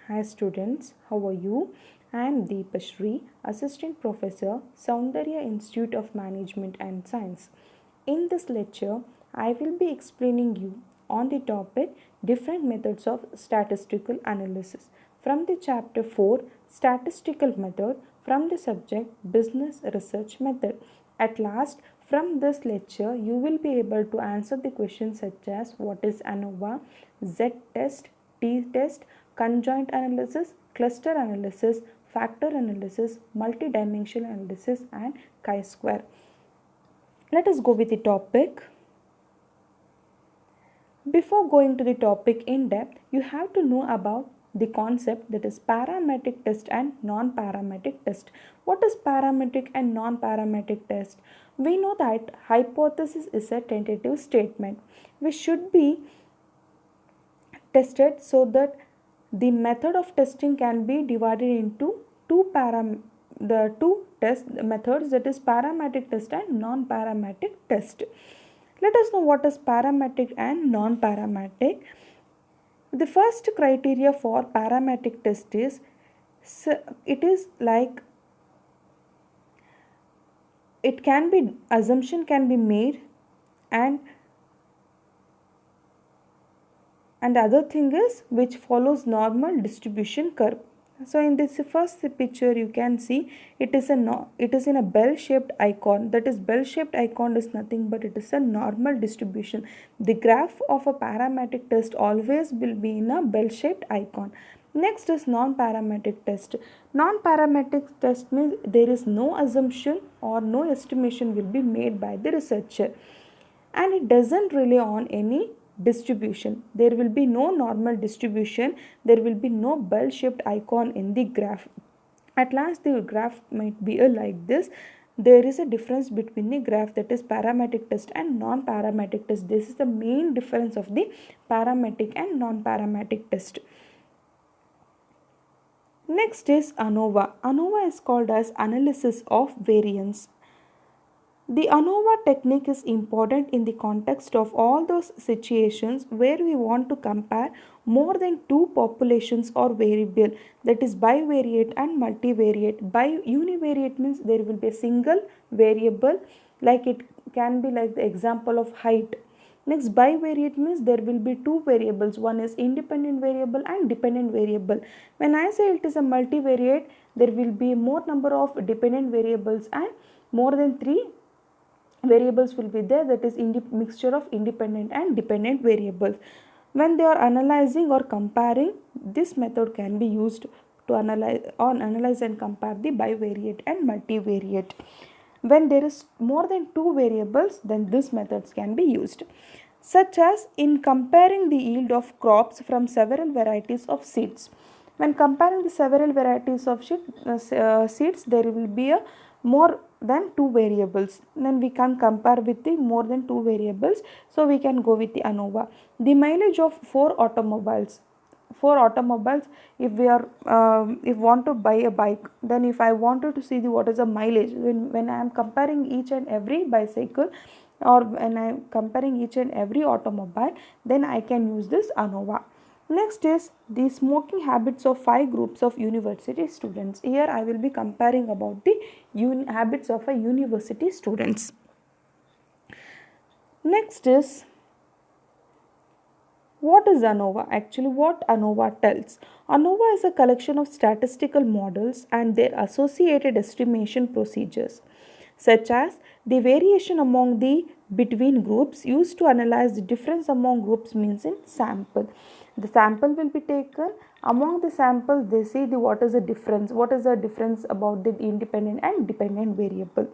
Hi students, how are you? I am Deepashree, Assistant Professor, Soundarya Institute of Management and Science. In this lecture, I will be explaining you on the topic different methods of statistical analysis from the chapter 4 statistical method from the subject business research method. At last, from this lecture, you will be able to answer the questions such as what is ANOVA, Z test, T test, conjoint analysis, cluster analysis, factor analysis, multidimensional analysis, and chi-square. Let us go with the topic. Before going to the topic in depth, you have to know about the concept, that is parametric test and non-parametric test. What is parametric and non-parametric test? We know that hypothesis is a tentative statement which should be tested so that the method of testing can be divided into the two test methods, that is parametric test and non-parametric test. Let us know what is parametric and non-parametric. The first criteria for parametric test is it is like it can be assumption can be made and the other thing is which follows normal distribution curve. So in this first picture you can see it is in a bell shaped icon. That is, bell shaped icon is nothing but it is a normal distribution. The graph of a parametric test always will be in a bell shaped icon. Next is non-parametric test. Non-parametric test means there is no assumption or no estimation will be made by the researcher, and it doesn't rely on any distribution. There will be no normal distribution, there will be no bell shaped icon in the graph. At last the graph might be like this. There is a difference between the graph, that is parametric test and non-parametric test. This is the main difference of the parametric and non-parametric test. Next is ANOVA. ANOVA is called as analysis of variance. The ANOVA technique is important in the context of all those situations where we want to compare more than two populations or variable, that is bivariate and multivariate. Univariate means there will be a single variable, like it can be like the example of height. Next, bivariate means there will be two variables, one is independent variable and dependent variable. When I say it is a multivariate, there will be more number of dependent variables and more than three variables will be there, that is mixture of independent and dependent variables. When they are analyzing or comparing, this method can be used to analyze and compare the bivariate and multivariate. When there is more than two variables, then these methods can be used, such as in comparing the yield of crops from several varieties of seeds. When comparing the several varieties of seeds, there will be a more than two variables. Then we can compare with the more than two variables. So we can go with the ANOVA. The mileage of four automobiles. If we are if want to buy a bike, then if I wanted to see what is the mileage, when I am comparing each and every bicycle or when I am comparing each and every automobile, then I can use this ANOVA. Next is the smoking habits of 5 groups of university students. Here I will be comparing about the habits of a university students. Next is what is ANOVA? Actually, what ANOVA tells. ANOVA is a collection of statistical models and their associated estimation procedures, such as the variation among the between groups used to analyze the difference among groups means in sample. The sample will be taken. Among the samples, they see what is the difference. What is the difference about the independent and dependent variable?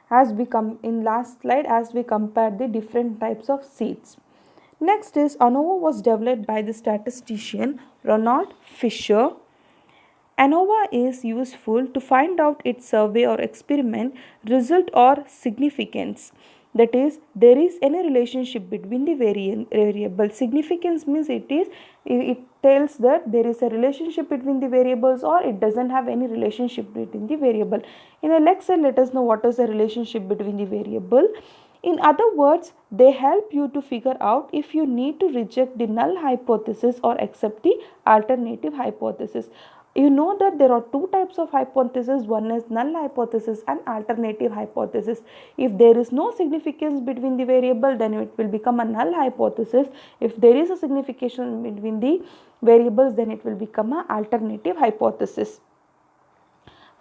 As we come in last slide, as we compare the different types of seeds. Next is ANOVA was developed by the statistician Ronald Fisher. ANOVA is useful to find out its survey or experiment result or significance. That is, there is any relationship between the variable. Significance means it tells that there is a relationship between the variables or it doesn't have any relationship between the variable. In the next slide, let us know what is the relationship between the variable. In other words, they help you to figure out if you need to reject the null hypothesis or accept the alternative hypothesis. You know that there are two types of hypothesis. One is null hypothesis and alternative hypothesis. If there is no significance between the variable, then it will become a null hypothesis. If there is a signification between the variables, then it will become an alternative hypothesis.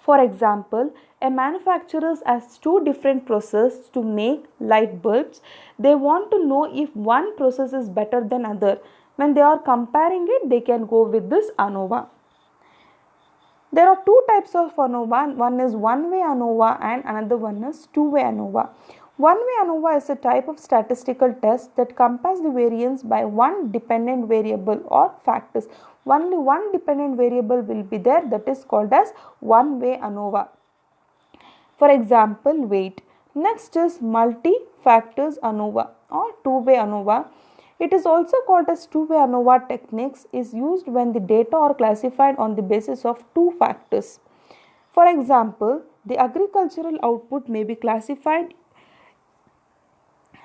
For example, a manufacturer has two different processes to make light bulbs. They want to know if one process is better than other. When they are comparing it, they can go with this ANOVA. There are two types of ANOVA. One is one-way ANOVA and another one is two-way ANOVA. One-way ANOVA is a type of statistical test that compares the variance by one dependent variable or factors. Only one dependent variable will be there, that is called as one-way ANOVA. For example, weight. Next is multi-factors ANOVA or two-way ANOVA. It is also called as two-way ANOVA techniques, is used when the data are classified on the basis of two factors. For example, the agricultural output may be classified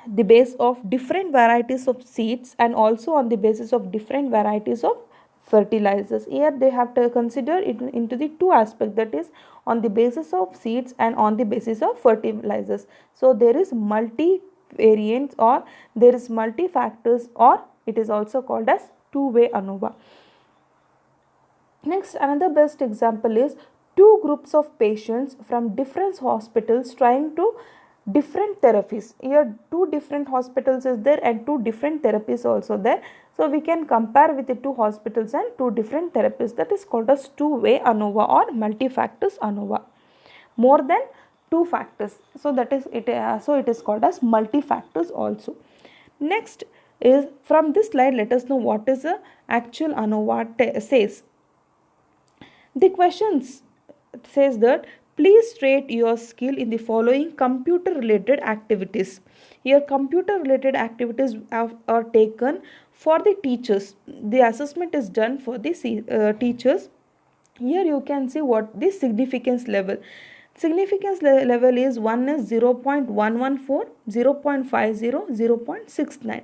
the base of different varieties of seeds and also on the basis of different varieties of fertilizers. Here they have to consider it into the two aspects, that is on the basis of seeds and on the basis of fertilizers. So there is multi-variants or there is multi-factors, or it is also called as two-way ANOVA. Next, another best example is two groups of patients from different hospitals trying to different therapies. Here two different hospitals is there and two different therapies also there. So we can compare with the two hospitals and two different therapies. That is called as two-way ANOVA or multi-factors ANOVA. More than two factors. So that is it. So it is called as multi-factors also. Next is, from this slide, let us know what is the actual ANOVA says. The questions says that please rate your skill in the following computer related activities. Here computer related activities are taken for the teachers. The assessment is done for the teachers. Here you can see what the significance level. Significance level is one is 0.114, 0.50, 0.69.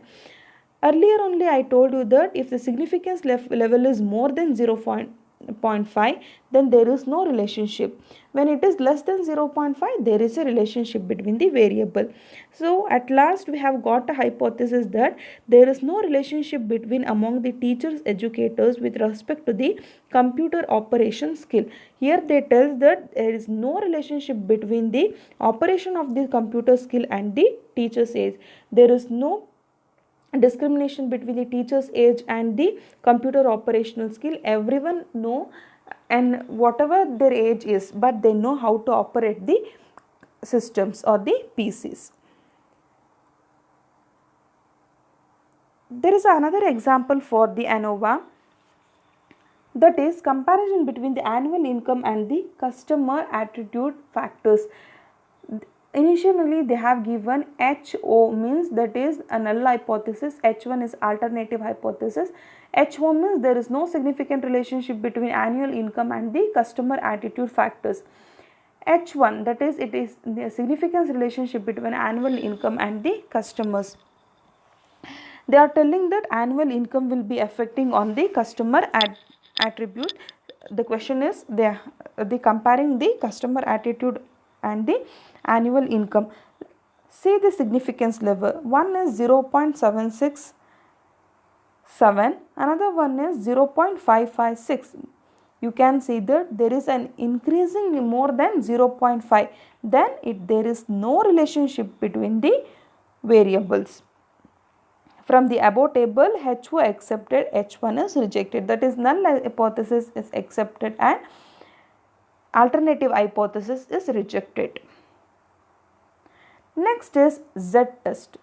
Earlier only I told you that if the significance level is more than 0.5, then there is no relationship. When it is less than 0.5, there is a relationship between the variable. So at last we have got a hypothesis that there is no relationship between among the teachers, educators with respect to the computer operation skill. Here they tell that there is no relationship between the operation of the computer skill and the teacher's age. There is no discrimination between the teacher's age and the computer operational skill. Everyone know, and whatever their age is, but they know how to operate the systems or the PCs. There is another example for the ANOVA, that is comparison between the annual income and the customer attitude factors. Initially they have given HO, means that is a null hypothesis, H1 is alternative hypothesis. HO means there is no significant relationship between annual income and the customer attitude factors. H1, that is it is the significance relationship between annual income and the customers. They are telling that annual income will be affecting on the customer attribute. The question is they comparing the customer attitude and the annual income. See the significance level. One is 0.767, another one is 0.556. You can see that there is an increasing more than 0.5. Then there is no relationship between the variables. From the above table, HO accepted, H1 is rejected. That is null hypothesis is accepted and alternative hypothesis is rejected. Next is Z-test.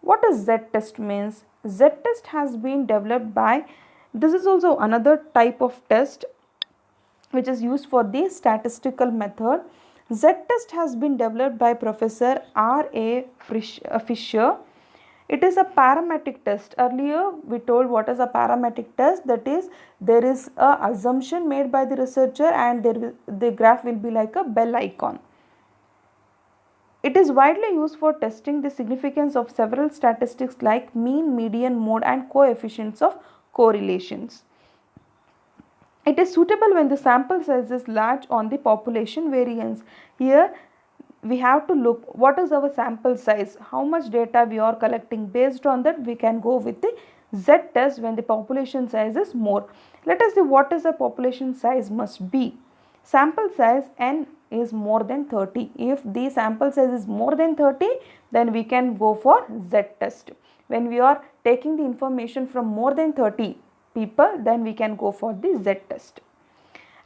What does Z-test means? Z-test has been developed by, this is also another type of test which is used for the statistical method. Z-test has been developed by Professor R.A. Fisher. It is a parametric test. Earlier we told what is a parametric test, that is there is a assumption made by the researcher and the graph will be like a bell icon. It is widely used for testing the significance of several statistics like mean, median, mode and coefficients of correlations. It is suitable when the sample size is large on the population variance. Here we have to look what is our sample size, how much data we are collecting. Based on that we can go with the Z test when the population size is more. Let us see what is the population size must be. Sample size n is more than 30. If the sample size is more than 30, then we can go for Z test. When we are taking the information from more than 30 people, then we can go for the Z test.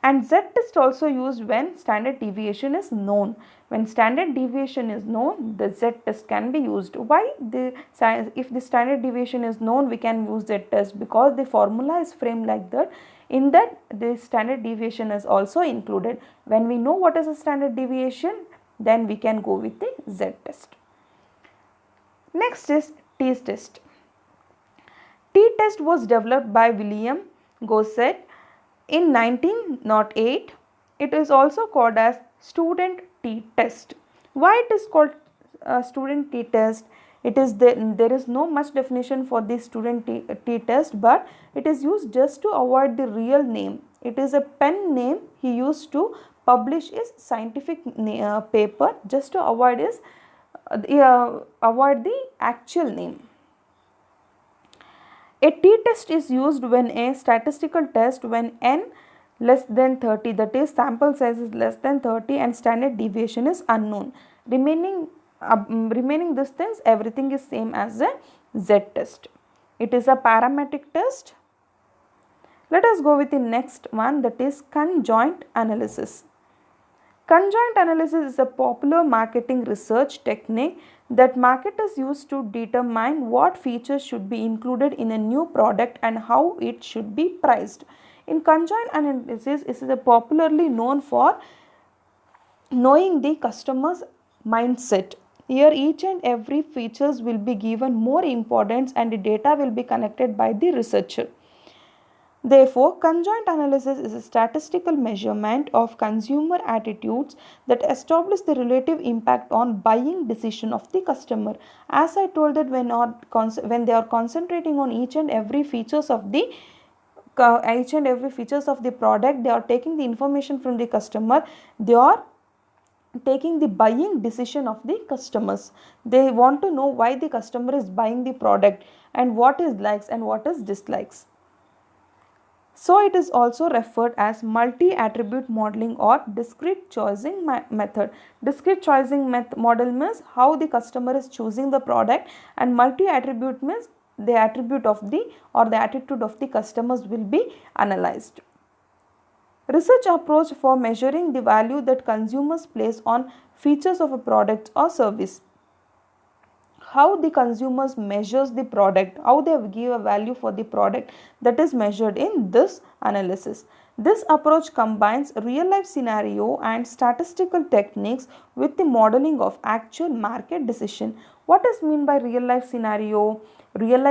And Z test also used when standard deviation is known. When standard deviation is known, the Z test can be used. Why? If the standard deviation is known, we can use Z test because the formula is framed like that. In that, the standard deviation is also included. When we know what is a standard deviation, then we can go with the Z test. Next is t-test. T-test was developed by William Gosset in 1908. It is also called as student t-test. Why it is called student t-test? There is no much definition for the student t-test, but it is used just to avoid the real name. It is a pen name he used to publish his scientific paper, just to avoid the actual name. A t-test is used when a statistical test when n less than 30, that is sample size is less than 30 and standard deviation is unknown. Remaining distance, everything is same as a Z test. It is a parametric test. Let us go with the next one, that is conjoint analysis. Conjoint analysis is a popular marketing research technique that marketers use to determine what features should be included in a new product and how it should be priced. In conjoint analysis, it is popularly known for knowing the customer's mindset. Here each and every features will be given more importance and the data will be connected by the researcher. Therefore, conjoint analysis is a statistical measurement of consumer attitudes that establish the relative impact on buying decision of the customer. As I told that when they are concentrating on each and every features of the product, they are taking the information from the customer, they are taking the buying decision of the customers. They want to know why the customer is buying the product and what is likes and what is dislikes. So it is also referred as multi-attribute modeling or discrete choosing method. Discrete choosing model means how the customer is choosing the product, and multi-attribute means the attribute of the or the attitude of the customers will be analyzed. Research approach for measuring the value that consumers place on features of a product or service. How the consumers measures the product, how they give a value for the product, that is measured in this analysis. This approach combines real life scenario and statistical techniques with the modeling of actual market decision. What is mean by real life scenario? Real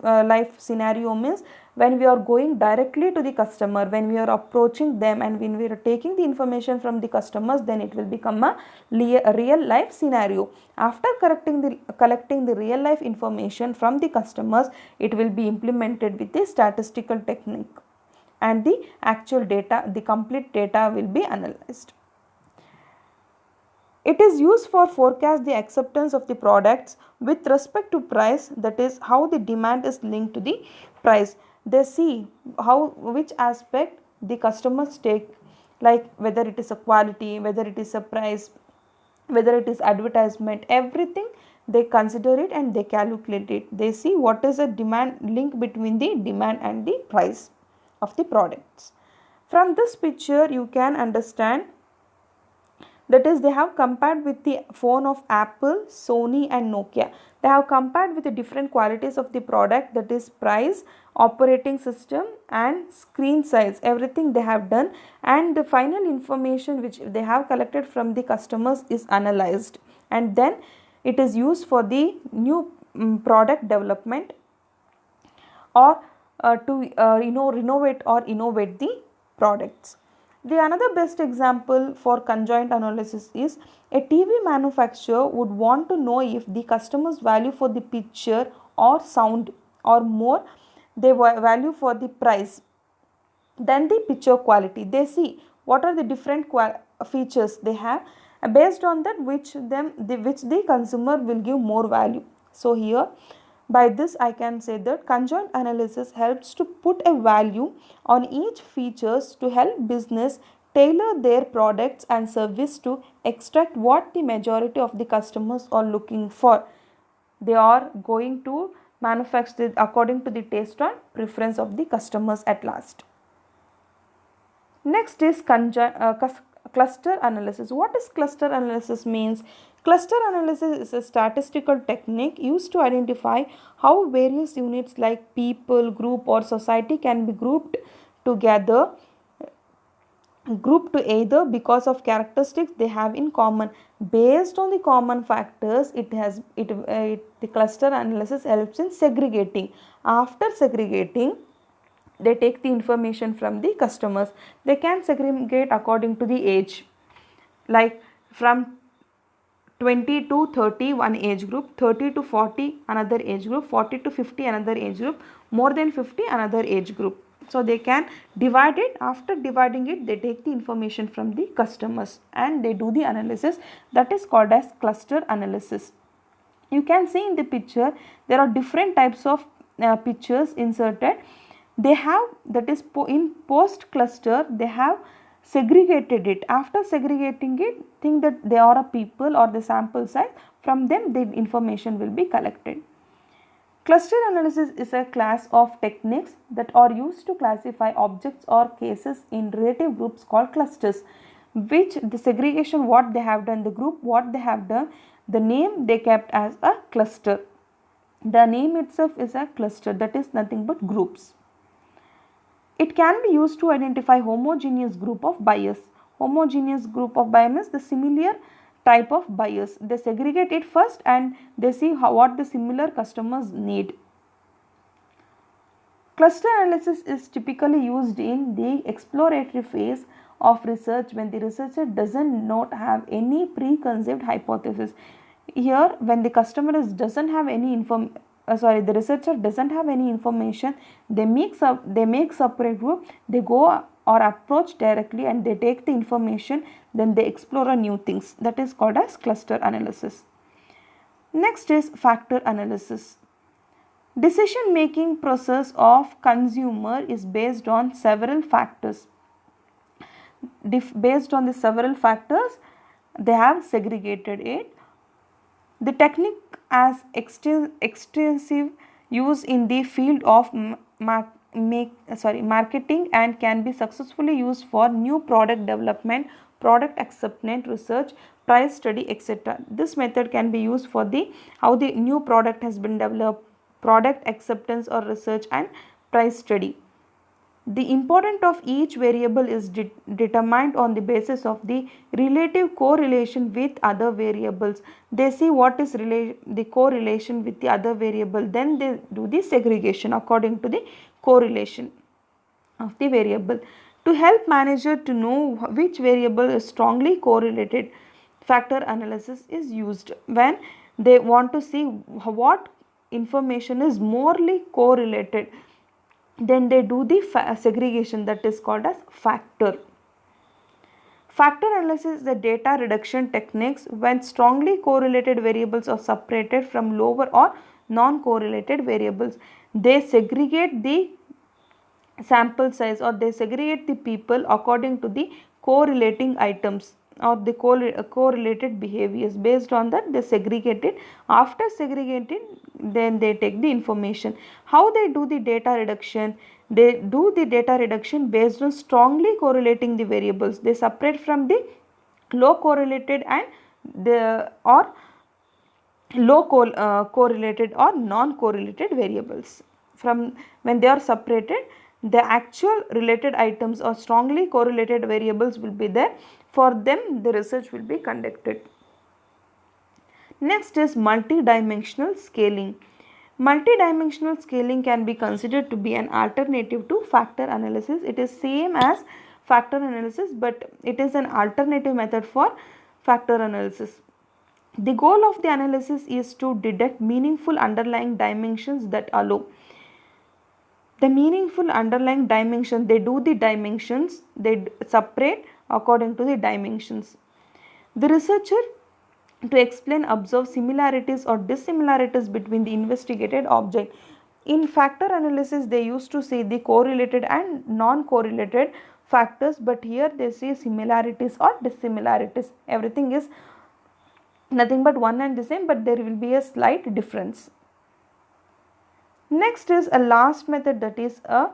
life scenario means when we are going directly to the customer, when we are approaching them and when we are taking the information from the customers, then it will become a real life scenario. After collecting the real life information from the customers, it will be implemented with the statistical technique and the actual data, the complete data will be analyzed. It is used for forecast the acceptance of the products with respect to price, that is how the demand is linked to the price. They see which aspect the customers take, like whether it is a quality, whether it is a price, whether it is advertisement, everything they consider it and they calculate it. They see what is a demand link between the demand and the price of the products. From this picture you can understand, that is they have compared with the phone of Apple, Sony and Nokia. They have compared with the different qualities of the product, that is price, operating system and screen size, everything they have done, and the final information which they have collected from the customers is analyzed, and then it is used for the new product development or to renovate or innovate the products. The another best example for conjoint analysis is a TV manufacturer would want to know if the customers value for the picture or sound or more they value for the price than the picture quality. They see what are the different features they have, based on that which the consumer will give more value. So here by this I can say that conjoint analysis helps to put a value on each features to help business tailor their products and service to extract what the majority of the customers are looking for. They are going to manufacture according to the taste and preference of the customers at last. Next is cluster analysis. What is cluster analysis means? Cluster analysis is a statistical technique used to identify how various units like people, group or society can be grouped together, grouped to either because of characteristics they have in common. Based on the common factors, the cluster analysis helps in segregating. After segregating, they take the information from the customers. They can segregate according to the age, like from 20 to 30 one age group, 30 to 40 another age group, 40 to 50 another age group, more than 50 another age group. So they can divide it. After dividing it, they take the information from the customers and they do the analysis. That is called as cluster analysis. You can see in the picture there are different types of pictures inserted. They have, that is in post cluster, they have segregated it. After segregating it, think that they are a people or the sample size. From them the information will be collected. Cluster analysis is a class of techniques that are used to classify objects or cases in relative groups called clusters, which the segregation what they have done, the group what they have done, the name they kept as a cluster. The name itself is a cluster, that is nothing but groups. It can be used to identify homogeneous group of buyers. Homogeneous group of buyers means the similar type of buyers. They segregate it first and they see what the similar customers need. Cluster analysis is typically used in the exploratory phase of research when the researcher does not have any preconceived hypothesis. Here when the customer doesn't have any the researcher doesn't have any information, they make separate group, they go or approach directly and they take the information, then they explore new things. That is called as cluster analysis. Next is factor analysis. Decision making process of consumer is based on several factors. Based on the several factors, they have segregated it. The technique has extensive use in the field of marketing and can be successfully used for new product development, product acceptance research, price study, etc. This method can be used for how the new product has been developed, product acceptance or research and price study. The importance of each variable is determined on the basis of the relative correlation with other variables. They see what is the correlation with the other variable, then they do the segregation according to the correlation of the variable. To help manager to know which variable is strongly correlated, factor analysis is used. When they want to see what information is morely correlated, then they do the segregation, that is called as factor. Factor analysis is the data reduction techniques when strongly correlated variables are separated from lower or non-correlated variables. They segregate the sample size or they segregate the people according to the correlating items or the correlated behaviors. Based on that they segregate it. After segregating, then they take the information. How they do the data reduction? They do the data reduction based on strongly correlating the variables. They separate from the low correlated and correlated or non-correlated variables. From when they are separated, the actual related items or strongly correlated variables will be there. For them the research will be conducted. Next is multidimensional scaling. Multidimensional scaling can be considered to be an alternative to factor analysis. It is same as factor analysis, but it is an alternative method for factor analysis. The goal of the analysis is to detect meaningful underlying dimensions that allow the meaningful underlying dimension. They do the dimensions, they separate according to the dimensions. The researcher to explain observe similarities or dissimilarities between the investigated object. In factor analysis they used to see the correlated and non-correlated factors, but here they see similarities or dissimilarities. Everything is nothing but one and the same, but there will be a slight difference. Next is a last method, that is a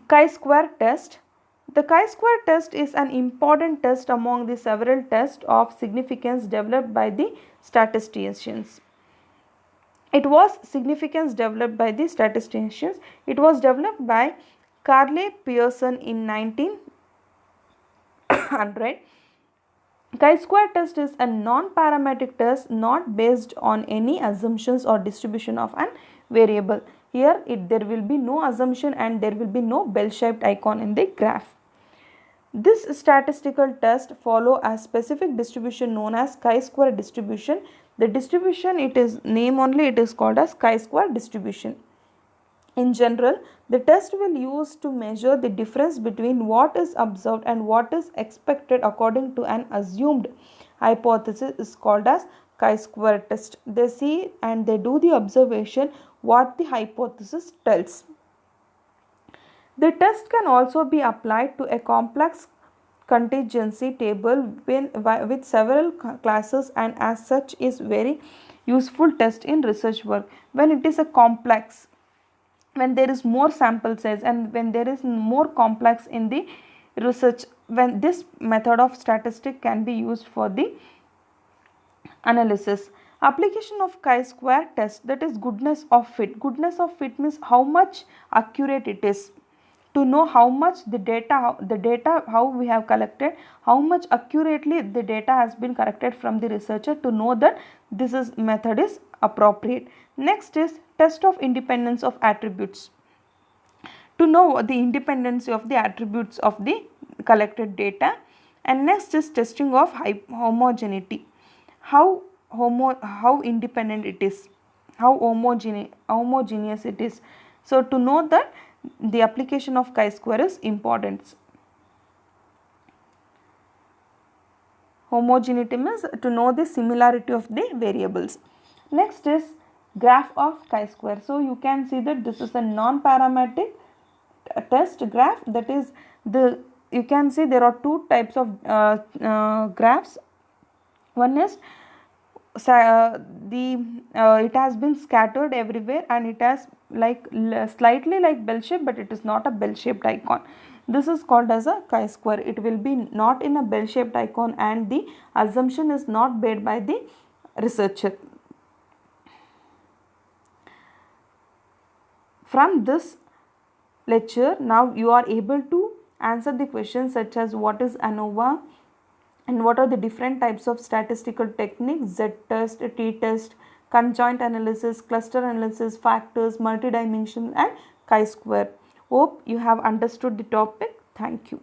chi-square test. The chi-square test is an important test among the several tests of significance developed by the statisticians. It was significance developed by the statisticians. It was developed by Carle Pearson in 1900. Chi-square test is a non-parametric test not based on any assumptions or distribution of an variable. Here there will be no assumption and there will be no bell-shaped icon in the graph. This statistical test follow a specific distribution known as chi-square distribution. The distribution, it is name only, it is called as chi-square distribution. In general, the test will use to measure the difference between what is observed and what is expected according to an assumed hypothesis is called as chi-square test. They see and they do the observation what the hypothesis tells. The test can also be applied to a complex contingency table with several classes, and as such is very useful test in research work. When it is a complex, when there is more sample size and when there is more complex in the research, when this method of statistic can be used for the analysis. Application of chi-square test, that is goodness of fit. Goodness of fit means how much accurate it is, to know how much the data how we have collected, how much accurately the data has been collected from the researcher, to know that this method is appropriate. Next is test of independence of attributes, to know the independence of the attributes of the collected data. And next is testing of homogeneity, how independent it is, how homogeneous it is. So to know that the application of chi-square is important. Homogeneity means to know the similarity of the variables. Next is graph of chi-square. So you can see that this is a non-parametric test graph, that is you can see there are two types of graphs. One is it has been scattered everywhere and it has slightly like bell shape, but it is not a bell shaped icon. This is called as a chi-square. It will be not in a bell shaped icon and the assumption is not made by the researcher. From this lecture, now you are able to answer the questions such as what is ANOVA and what are the different types of statistical techniques, Z-test, T-test, conjoint analysis, cluster analysis, factors, multidimensional and chi-square. Hope you have understood the topic. Thank you.